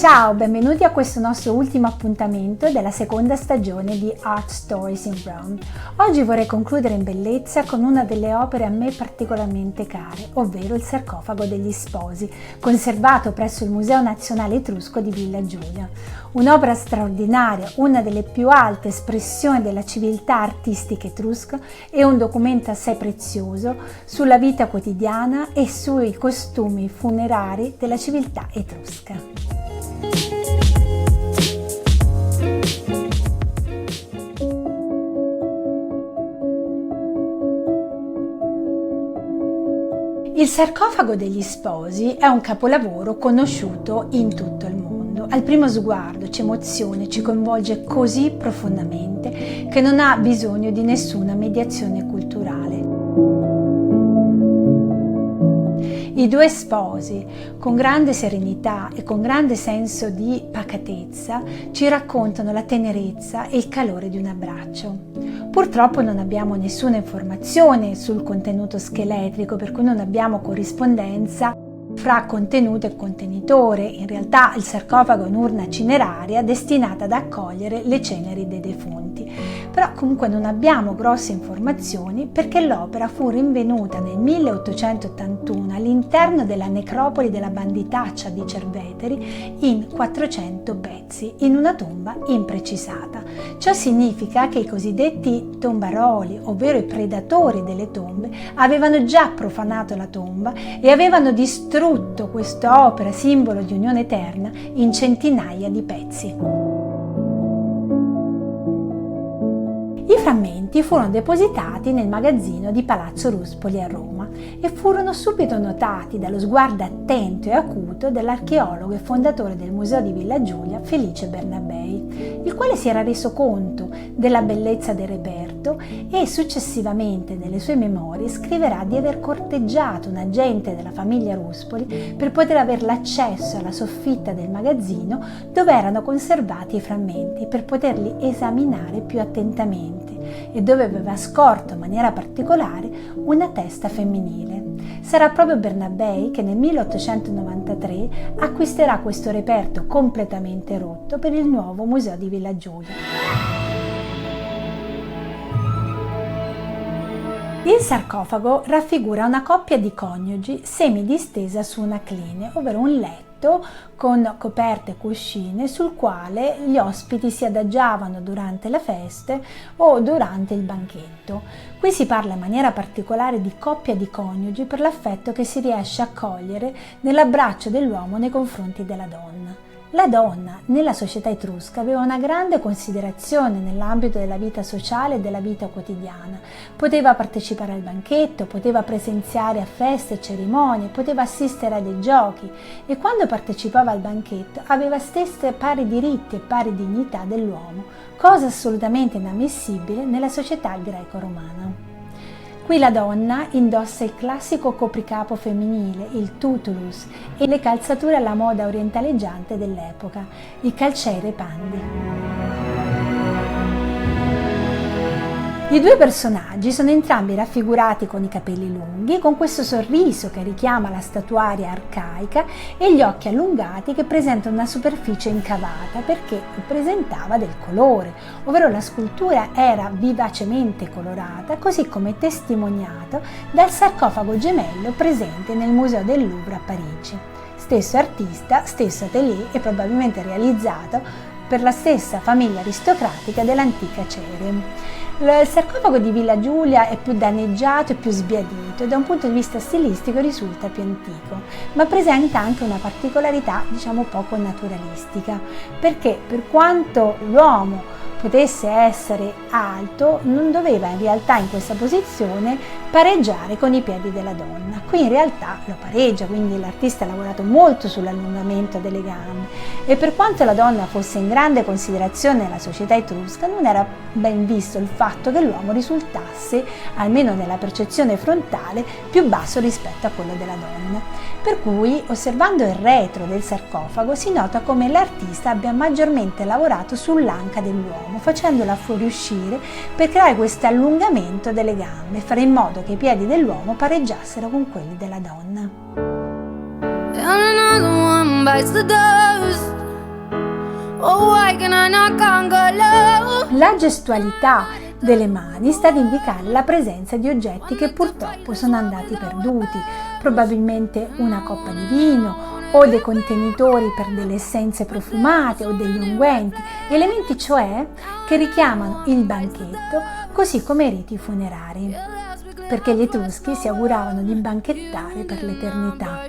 Ciao, benvenuti a questo nostro ultimo appuntamento della seconda stagione di Art Stories in Rome. Oggi vorrei concludere in bellezza con una delle opere a me particolarmente care, ovvero il sarcofago degli sposi, conservato presso il Museo Nazionale Etrusco di Villa Giulia. Un'opera straordinaria, una delle più alte espressioni della civiltà artistica etrusca e un documento assai prezioso sulla vita quotidiana e sui costumi funerari della civiltà etrusca. Il sarcofago degli sposi è un capolavoro conosciuto in tutto il mondo. Al primo sguardo ci emoziona, ci coinvolge così profondamente che non ha bisogno di nessuna mediazione culturale. I due sposi, con grande serenità e con grande senso di pacatezza, ci raccontano la tenerezza e il calore di un abbraccio. Purtroppo non abbiamo nessuna informazione sul contenuto scheletrico, per cui non abbiamo corrispondenza fra contenuto e contenitore. In realtà il sarcofago è un'urna cineraria destinata ad accogliere le ceneri dei defunti. Però comunque non abbiamo grosse informazioni perché l'opera fu rinvenuta nel 1881 all'interno della necropoli della Banditaccia di Cerveteri in 400 pezzi, in una tomba imprecisata. Ciò significa che i cosiddetti tombaroli, ovvero i predatori delle tombe, avevano già profanato la tomba e avevano distrutto questa opera, simbolo di unione eterna, in centinaia di pezzi. I frammenti furono depositati nel magazzino di Palazzo Ruspoli a Roma e furono subito notati dallo sguardo attento e acuto dell'archeologo e fondatore del Museo di Villa Giulia, Felice Bernabei, il quale si era reso conto della bellezza del reperto e successivamente nelle sue memorie scriverà di aver corteggiato un agente della famiglia Ruspoli per poter avere l'accesso alla soffitta del magazzino dove erano conservati i frammenti per poterli esaminare più attentamente e dove aveva scorto in maniera particolare una testa femminile. Sarà proprio Bernabei che nel 1893 acquisterà questo reperto completamente rotto per il nuovo Museo di Villa Giulia. Il sarcofago raffigura una coppia di coniugi semidistesa su una cline, ovvero un letto con coperte e cuscine sul quale gli ospiti si adagiavano durante le feste o durante il banchetto. Qui si parla in maniera particolare di coppia di coniugi per l'affetto che si riesce a cogliere nell'abbraccio dell'uomo nei confronti della donna. La donna nella società etrusca aveva una grande considerazione nell'ambito della vita sociale e della vita quotidiana. Poteva partecipare al banchetto, poteva presenziare a feste e cerimonie, poteva assistere a dei giochi e quando partecipava al banchetto aveva stesse pari diritti e pari dignità dell'uomo, cosa assolutamente inammissibile nella società greco-romana. Qui la donna indossa il classico copricapo femminile, il tutulus, e le calzature alla moda orientaleggiante dell'epoca, il calceire pandi. I due personaggi sono entrambi raffigurati con i capelli lunghi, con questo sorriso che richiama la statuaria arcaica e gli occhi allungati che presentano una superficie incavata perché presentava del colore, ovvero la scultura era vivacemente colorata, così come testimoniato dal sarcofago gemello presente nel Museo del Louvre a Parigi. Stesso artista, stesso atelier e probabilmente realizzato per la stessa famiglia aristocratica dell'antica Cere. Il sarcofago di Villa Giulia è più danneggiato e più sbiadito e da un punto di vista stilistico risulta più antico, ma presenta anche una particolarità poco naturalistica, perché per quanto l'uomo potesse essere alto, non doveva in realtà in questa posizione pareggiare con i piedi della donna. Qui in realtà lo pareggia, quindi l'artista ha lavorato molto sull'allungamento delle gambe e per quanto la donna fosse in grande considerazione nella società etrusca, non era ben visto il fatto che l'uomo risultasse, almeno nella percezione frontale, più basso rispetto a quello della donna. Per cui, osservando il retro del sarcofago, si nota come l'artista abbia maggiormente lavorato sull'anca dell'uomo, facendola fuoriuscire per creare questo allungamento delle gambe e fare in modo che i piedi dell'uomo pareggiassero con quelli della donna. Oh, why can I not conquer love? La gestualità delle mani sta ad indicare la presenza di oggetti che purtroppo sono andati perduti, probabilmente una coppa di vino o dei contenitori per delle essenze profumate o degli unguenti, elementi cioè che richiamano il banchetto, così come i riti funerari, perché gli Etruschi si auguravano di banchettare per l'eternità.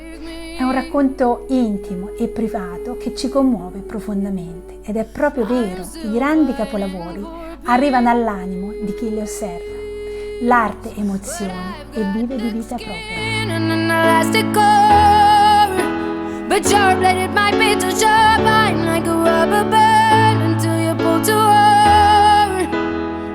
È un racconto intimo e privato che ci commuove profondamente ed è proprio vero, i grandi capolavori arrivano all'animo di chi li osserva. L'arte emoziona e vive di vita propria. But your blade, it might be too sharp. I'm like a rubber band until you pull to her.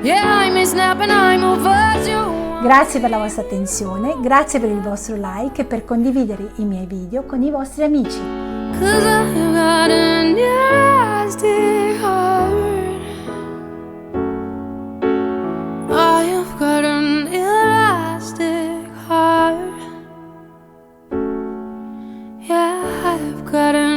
Yeah, I'm a snap and I move as you. Grazie per la vostra attenzione, grazie per il vostro like e per condividere i miei video con i vostri amici. 'Cause I've got an elastic heart. I've got an elastic heart. Yeah, I've got an